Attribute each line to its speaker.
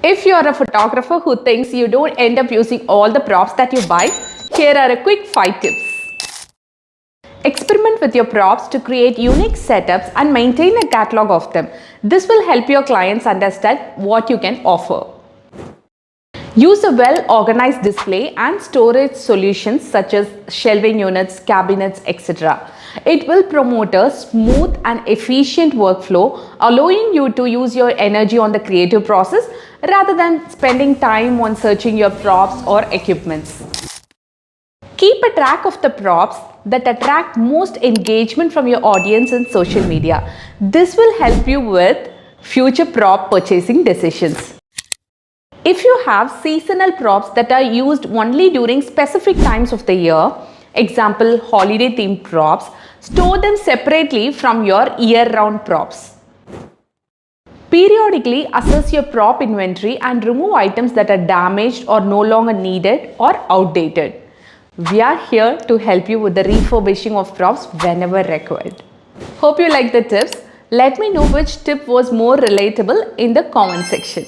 Speaker 1: If you're a photographer who thinks you don't end up using all the props that you buy, here are a quick 5 tips. Experiment with your props to create unique setups and maintain a catalog of them. This will help your clients understand what you can offer. Use a well-organized display and storage solutions such as shelving units, cabinets, etc. It will promote a smooth and efficient workflow, allowing you to use your energy on the creative process rather than spending time on searching your props or equipments. Keep a track of the props that attract most engagement from your audience in social media. This will help you with future prop purchasing decisions. If you have seasonal props that are used only during specific times of the year, example holiday themed props, store them separately from your year-round props. Periodically assess your prop inventory and remove items that are damaged or no longer needed or outdated. We are here to help you with the refurbishing of props whenever required. Hope you like the tips. Let me know which tip was more relatable in the comment section.